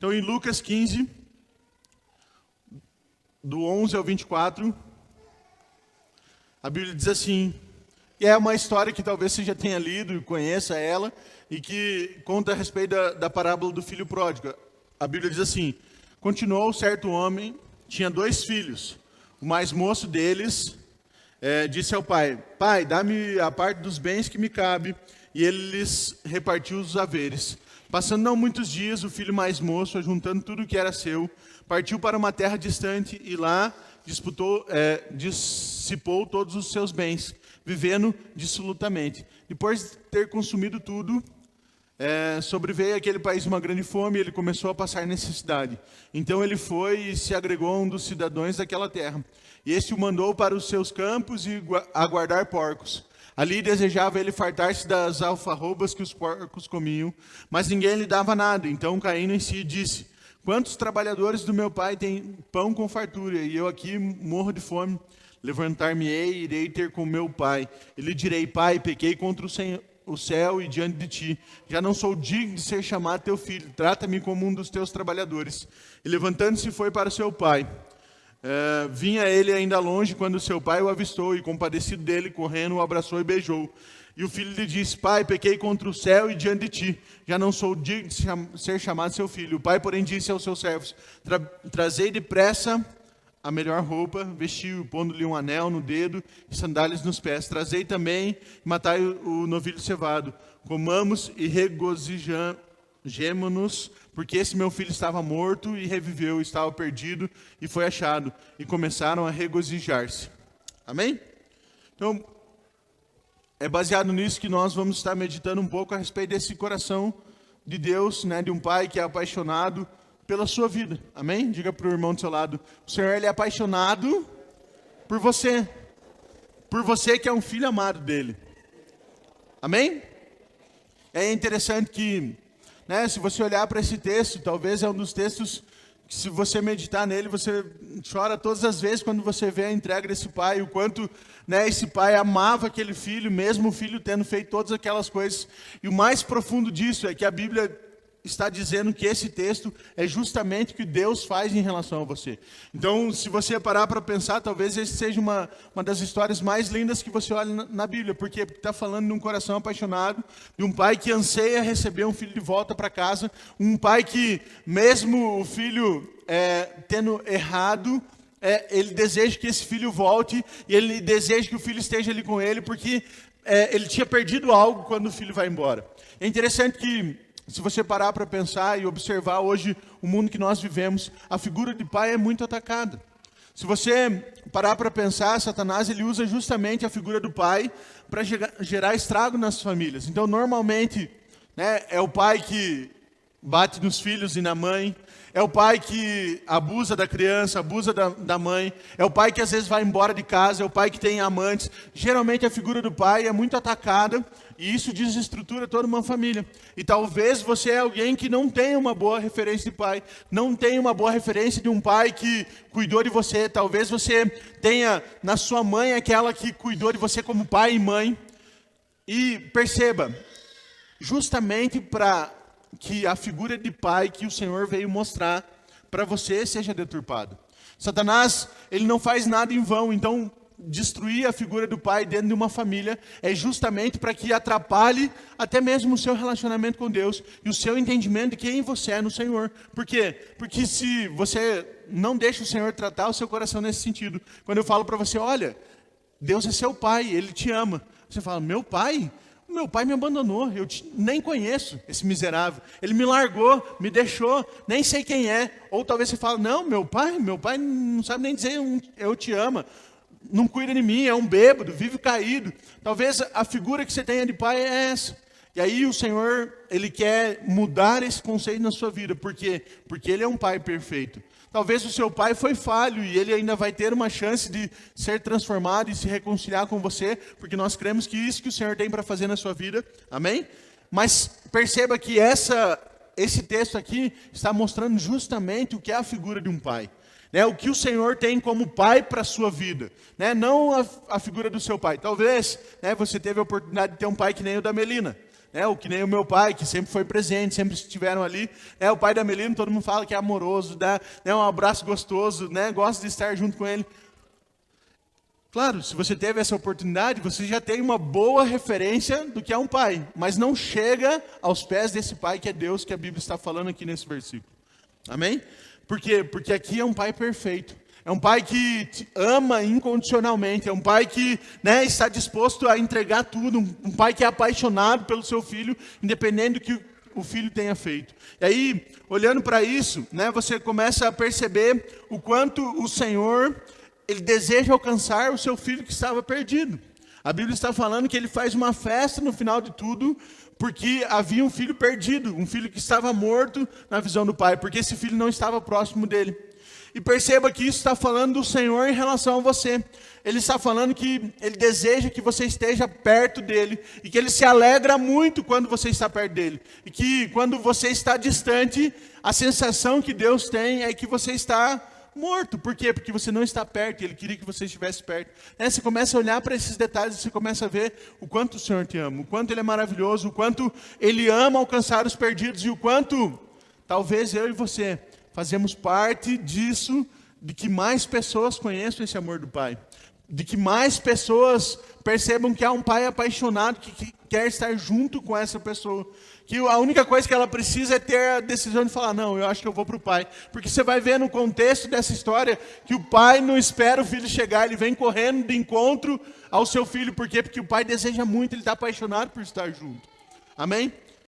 Então, em Lucas 15, do 11 ao 24, a Bíblia diz assim, e é uma história que talvez você já tenha lido e conheça ela, e que conta a respeito da parábola do filho pródigo. A Bíblia diz assim, continuou certo homem, tinha 2 filhos. O mais moço deles disse ao pai, pai, dá-me a parte dos bens que me cabe, e ele lhes repartiu os haveres. Passando não muitos dias, o filho mais moço, ajuntando tudo o que era seu, partiu para uma terra distante e lá dissipou todos os seus bens, vivendo dissolutamente. Depois de ter consumido tudo, sobreveio àquele país uma grande fome e ele começou a passar necessidade. Então ele foi e se agregou a um dos cidadãos daquela terra. E este o mandou para os seus campos e a guardar porcos. Ali desejava ele fartar-se das alfarrobas que os porcos comiam, mas ninguém lhe dava nada. Então, caindo em si, disse, quantos trabalhadores do meu pai têm pão com fartura, e eu aqui morro de fome? Levantar-me-ei e irei ter com meu pai. E lhe direi, pai, pequei contra o céu e diante de ti. Já não sou digno de ser chamado teu filho. Trata-me como um dos teus trabalhadores. E levantando-se foi para seu pai. Vinha ele ainda longe quando seu pai o avistou e compadecido dele, correndo, o abraçou e beijou. E o filho lhe disse, pai, pequei contra o céu e diante de ti, já não sou digno de ser chamado seu filho. O pai, porém, disse aos seus servos, trazei depressa a melhor roupa, vestiu, pondo-lhe um anel no dedo e sandálias nos pés. Trazei também, matai o novilho cevado, comamos e regozijemo-nos, porque esse meu filho estava morto e reviveu, estava perdido e foi achado. E começaram a regozijar-se. Amém? Então, é baseado nisso que nós vamos estar meditando um pouco a respeito desse coração de Deus, né, de um pai que é apaixonado pela sua vida. Amém? Diga para o irmão do seu lado, o Senhor ele é apaixonado por você que é um filho amado dele. Amém? É interessante que, né, se você olhar para esse texto, talvez é um dos textos que, se você meditar nele, você chora todas as vezes quando você vê a entrega desse pai, o quanto, né, esse pai amava aquele filho, mesmo o filho tendo feito todas aquelas coisas. E o mais profundo disso é que a Bíblia está dizendo que esse texto é justamente o que Deus faz em relação a você. Então, se você parar para pensar, talvez esse seja uma das histórias mais lindas que você olha na Bíblia. Por quê? Porque está falando de um coração apaixonado, de um pai que anseia receber um filho de volta para casa, um pai que, mesmo o filho tendo errado, ele deseja que esse filho volte, e ele deseja que o filho esteja ali com ele, porque ele tinha perdido algo quando o filho vai embora. É interessante que, se você parar para pensar e observar hoje o mundo que nós vivemos, a figura de pai é muito atacada. Se você parar para pensar, Satanás ele usa justamente a figura do pai para gerar estrago nas famílias. Então, normalmente, né, é o pai que bate nos filhos e na mãe, é o pai que abusa da criança, abusa da mãe, é o pai que às vezes vai embora de casa, é o pai que tem amantes. Geralmente a figura do pai é muito atacada e isso desestrutura toda uma família. E talvez você é alguém que não tenha uma boa referência de pai, não tenha uma boa referência de um pai que cuidou de você. Talvez você tenha na sua mãe aquela que cuidou de você como pai e mãe. E perceba, justamente para que a figura de pai que o Senhor veio mostrar para você seja deturpada. Satanás, ele não faz nada em vão, então destruir a figura do pai dentro de uma família é justamente para que atrapalhe até mesmo o seu relacionamento com Deus e o seu entendimento de quem você é no Senhor. Por quê? Porque se você não deixa o Senhor tratar o seu coração nesse sentido, quando eu falo para você, olha, Deus é seu pai, Ele te ama. Você fala, meu pai? Meu pai me abandonou, eu nem conheço esse miserável. Ele me largou, me deixou, nem sei quem é. Ou talvez você fale, não, meu pai não sabe nem dizer eu te amo. Não cuida de mim, é um bêbado, vive caído. Talvez a figura que você tenha de pai é essa. E aí o Senhor, Ele quer mudar esse conceito na sua vida. Por quê? Porque Ele é um pai perfeito. Talvez o seu pai foi falho e ele ainda vai ter uma chance de ser transformado e se reconciliar com você, porque nós cremos que isso que o Senhor tem para fazer na sua vida. Amém? Mas perceba que esse texto aqui está mostrando justamente o que é a figura de um pai. Né? O que o Senhor tem como pai para a sua vida. Né? Não a figura do seu pai. Talvez, né, você teve a oportunidade de ter um pai que nem o da Melina. Ou que nem o meu pai, que sempre foi presente, sempre estiveram ali. O pai da Melina, todo mundo fala que é amoroso, dá um abraço gostoso, gosta de estar junto com ele. Claro, se você teve essa oportunidade, você já tem uma boa referência do que é um pai. Mas não chega aos pés desse pai que é Deus, que a Bíblia está falando aqui nesse versículo. Amém? Por quê? Porque aqui é um pai perfeito. É um pai que te ama incondicionalmente. É um pai que está disposto a entregar tudo. Um pai que é apaixonado pelo seu filho, independente do que o filho tenha feito. E aí, olhando para isso, você começa a perceber o quanto o Senhor, Ele deseja alcançar o seu filho que estava perdido. A Bíblia está falando que Ele faz uma festa no final de tudo, porque havia um filho perdido, um filho que estava morto na visão do pai, porque esse filho não estava próximo dele. E perceba que isso está falando do Senhor em relação a você. Ele está falando que Ele deseja que você esteja perto dEle, e que Ele se alegra muito quando você está perto dEle. E que quando você está distante, a sensação que Deus tem é que você está morto. Por quê? Porque você não está perto, e Ele queria que você estivesse perto. Você começa a olhar para esses detalhes, e você começa a ver o quanto o Senhor te ama, o quanto Ele é maravilhoso, o quanto Ele ama alcançar os perdidos, e o quanto, talvez eu e você, fazemos parte disso, de que mais pessoas conheçam esse amor do Pai. De que mais pessoas percebam que há um pai apaixonado que quer estar junto com essa pessoa. Que a única coisa que ela precisa é ter a decisão de falar, não, eu acho que eu vou para o pai. Porque você vai ver no contexto dessa história que o pai não espera o filho chegar, ele vem correndo de encontro ao seu filho. Por quê? Porque o pai deseja muito, ele está apaixonado por estar junto. Amém?